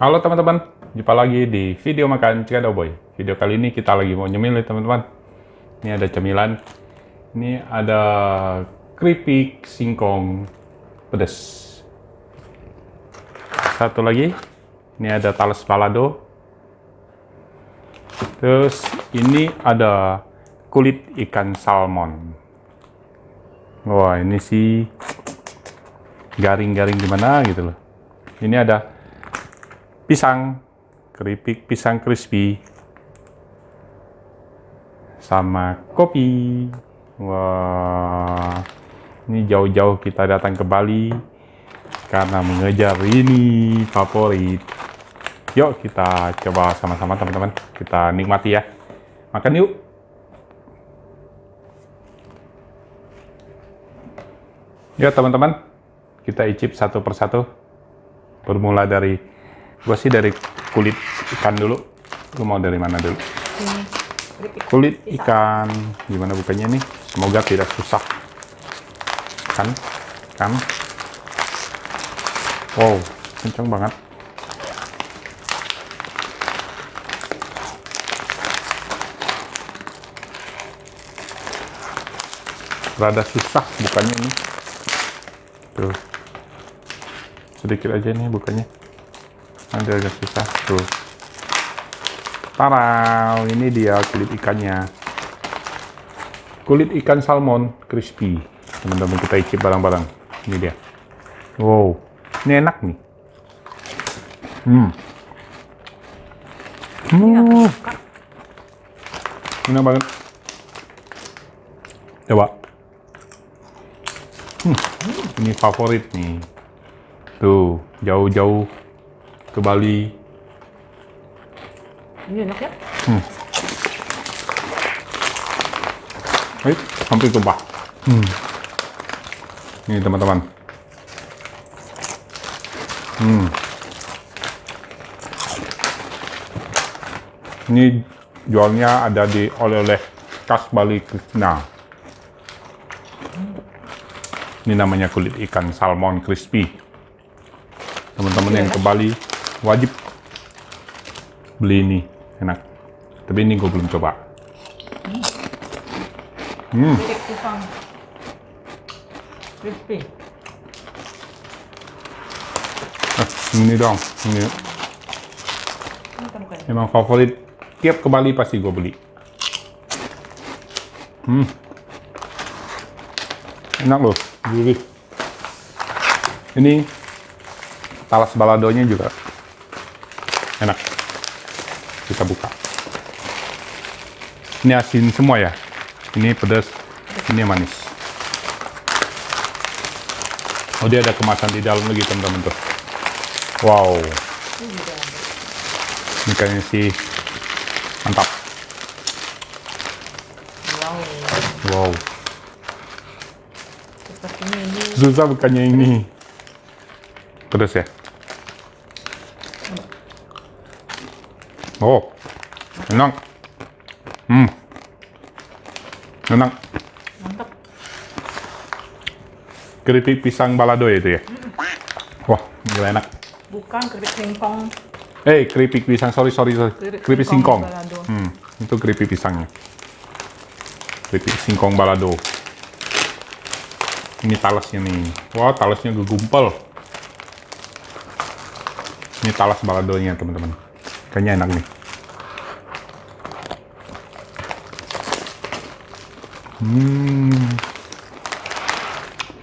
Halo teman-teman, jumpa lagi di video makan Cikadau Boy. Video kali ini kita lagi mau nyemil nih teman-teman. Ini ada cemilan. Ini ada keripik singkong pedas. Satu lagi, ini ada talas balado. Terus ini ada kulit ikan salmon. Wah, ini sih garing-garing gimana gitu loh. Ini ada pisang, keripik pisang crispy, sama kopi. Wah, ini jauh-jauh kita datang ke Bali karena mengejar ini favorit. Yuk kita coba sama-sama teman-teman, kita nikmati ya. Makan yuk. Ya teman-teman, kita icip satu persatu. Bermula dari, gua sih dari kulit ikan dulu. Lu mau dari mana dulu? Kulit ikan, gimana bukanya nih? Semoga tidak susah. Kan? Wow, kencang banget. Rada susah bukanya nih. Tuh. Sedikit aja nih bukanya. Ada agak susah. Tuh. Tarau, ini dia kulit ikannya. Kulit ikan salmon crispy. Teman-teman kita icip bareng-bareng. Ini dia. Wow, ini enak nih. Enak banget. Coba. Ini favorit nih. Tuh, jauh-jauh ke Bali. Ini enak ya? Hampir tumpah. Ini teman-teman. Ini jualnya ada di oleh-oleh khas Bali Krishna. Ini namanya kulit ikan salmon crispy. Teman-teman yang ke Bali wajib beli ini, enak. Tapi ini gue belum coba. Keripik pisang crispy. Ini dong, ini Ini kita bukan. emang favorit. Tiap ke Bali pasti gue beli. Enak loh, gurih. Ini talas baladonya juga enak. Kita buka. Ini asin semua ya. Ini pedas, ini manis. Oh, dia ada kemasan di dalam lagi teman-teman tuh. Wow. Ini kayaknya sih mantap. Wow. Sepertinya ini Susah bukannya ini. Pedas ya? Oh, enak. Enak. mantap. Keripik pisang balado ya itu ya? Wah, gila enak. Bukan keripik singkong. Keripik pisang, sorry. Keripik singkong. Balado. Itu keripik pisangnya. Keripik singkong balado. Ini talasnya nih. Wah, talasnya gegumpel. Ini talas baladonya, teman-teman. Kayaknya enak nih.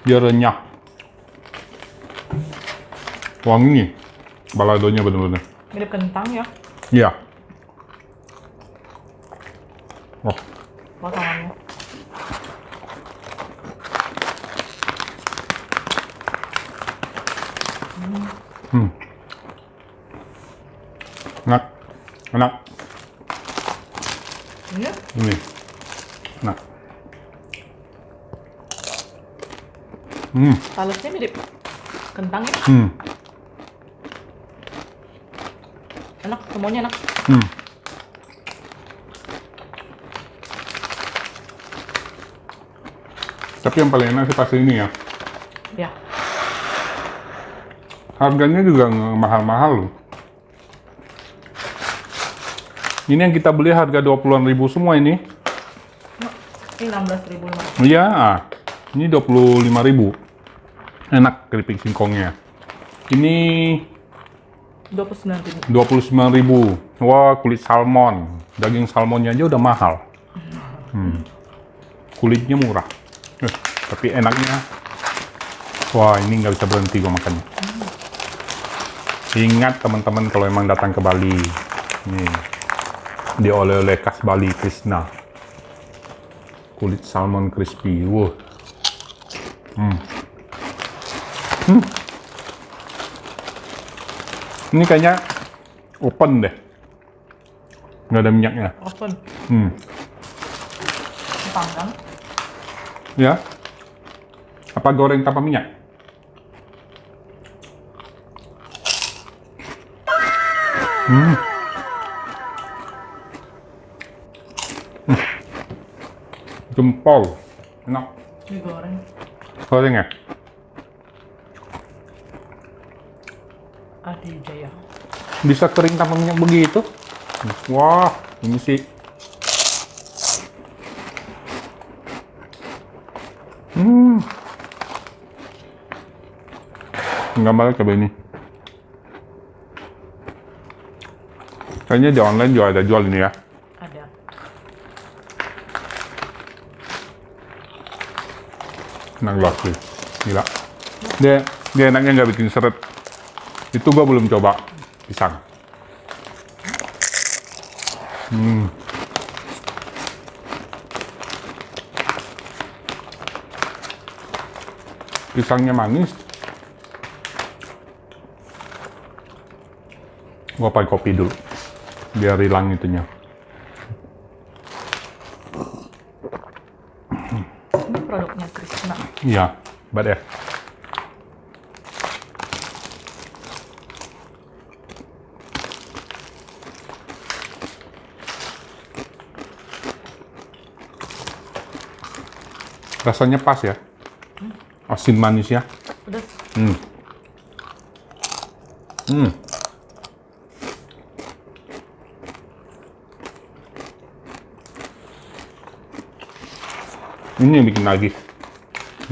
Dia renyah. Wangi nih. Baladonya bener-bener. Mirip kentang ya Iya. Wah, potongannya. enak. Iya. Ini. Enak. Talasnya mirip kentang ya. Enak, semuanya enak. Tapi yang paling enak sih pasti ini ya. Ya. Harganya juga nggak mahal-mahal loh. Ini yang kita beli harga 20-an ribu semua ini. Ini 16.000. Iya, ini 25 ribu. Enak keripik singkongnya. Ini 29.000. 29 ribu. Wah, kulit salmon. Daging salmonnya aja udah mahal. Kulitnya murah. Tapi enaknya. Wah, ini nggak bisa berhenti gue makannya. Ingat teman-teman kalau emang datang ke Bali. Nih, di oleh-oleh khas Bali Krishna. Kulit salmon crispy. Wow. Ini kayaknya open deh. Nggak ada minyaknya. Open. Panggang. Ya. Apa goreng tanpa minyak? Jempol. Enak. Digoreng. Goreng ya? Adi Jaya. Bisa kering tanpa minyak begitu? Wah, ini sih. Nggak balik coba ini. Kayaknya di online juga ada jual ini ya. Ada. Enak banget sih. Gila. Dia enaknya nggak bikin seret. Itu gua belum coba pisang. Pisangnya manis. Gua pakai kopi dulu. Biar hilang itunya. Ini produknya Krishna. Iya, bad ya. Rasanya pas ya. Asin manis ya. Pedas. Ini yang bikin lagi.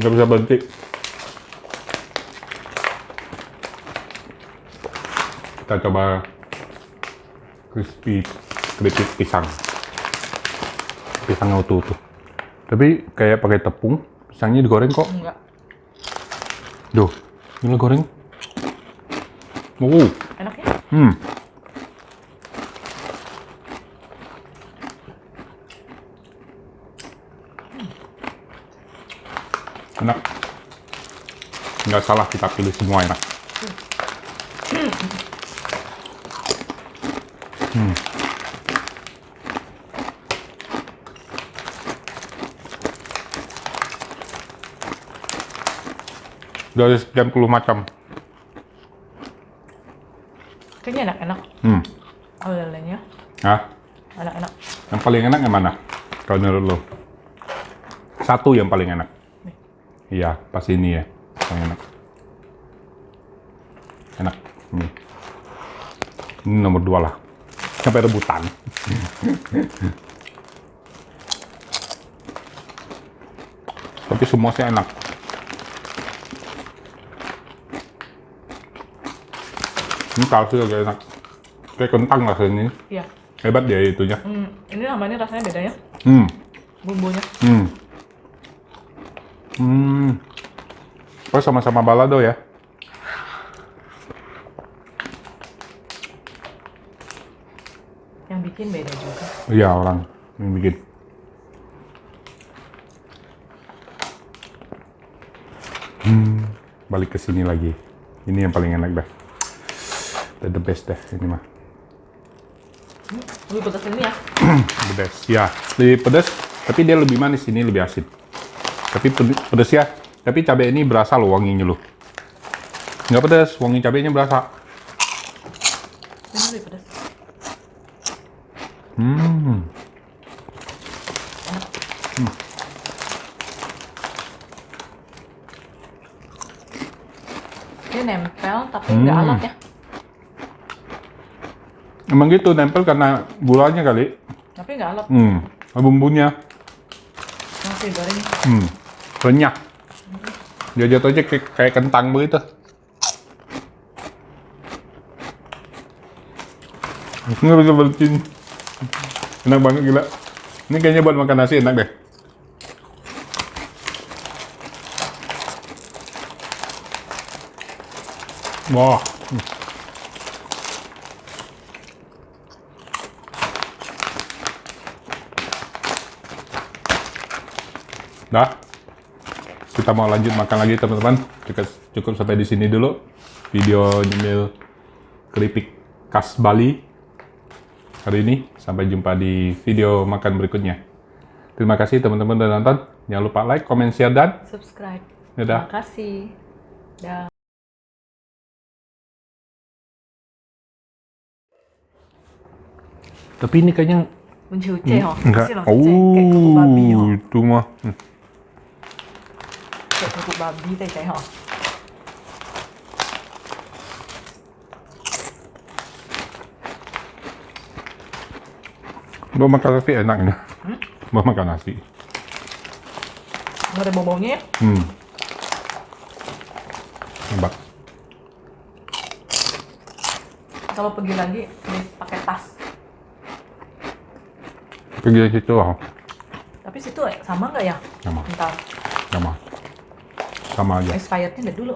Nggak bisa berhenti. Kita coba crispy keripik pisang. Pisangnya utuh-utuh. Tapi kayak pakai tepung, pisangnya digoreng kok. Enggak. Duh, ini goreng. Enak ya? Enak. Nggak salah kita pilih semua enak. Dari sekian puluh macam. Kayaknya enak-enak. Oleh-olehnya. Nah, Enak-enak. yang paling enak yang mana? Kalau menurut lo? Satu yang paling enak. Nih. Iya, pas ini ya. Yang enak. Enak. Ini nomor 2 lah. Sampai rebutan. Tapi semua sih enak. Ini kalsu agak enak. Kayak kentang rasanya. Iya. Hebat dia itunya. Ini namanya rasanya beda ya. Bumbunya. Oh, sama-sama balado ya. Yang bikin beda juga. Iya, orang yang bikin. Balik ke sini lagi. Ini yang paling enak dah. The best deh ini mah. Lebih pedas ini ya. The best. Ya, lebih pedas, tapi dia lebih manis. Ini lebih asin. Tapi pedas ya. Tapi cabai ini berasa loh wanginya loh. Nggak pedas, wangi cabainya berasa. Ini lebih pedas. Dia nempel tapi nggak alat ya. Emang gitu, nempel karena gulanya kali. Tapi nggak alot. Bumbunya. Nasi goreng. Renyah. Dia jatuhnya kayak kentang begitu. Nggak bisa berhenti. Enak banget gila. Ini kayaknya buat makan nasi enak deh. Wah. Dah. Kita mau lanjut makan lagi teman-teman. Cukup sampai di sini dulu. Video nyemil keripik khas Bali hari ini. Sampai jumpa di video makan berikutnya. Terima kasih teman-teman udah nonton. Jangan lupa like, comment, share, dan Subscribe. dadah. Terima kasih. Dah. Tapi ini kayaknya Uci-uci oh. enggak. Kasih loh, kayak kuku babi oh. Itu mah. Kayak kuku babi teh oh. Bawa makan nasi enak ini. Bawa makan nasi. Nggak ada bau-baunya ya? Enak. Kalau pergi lagi, pakai tas. Pergi dari situ oh. Tapi situ sama nggak ya? Sama. Entar Sama. Sama aja. expirednya lihat dulu.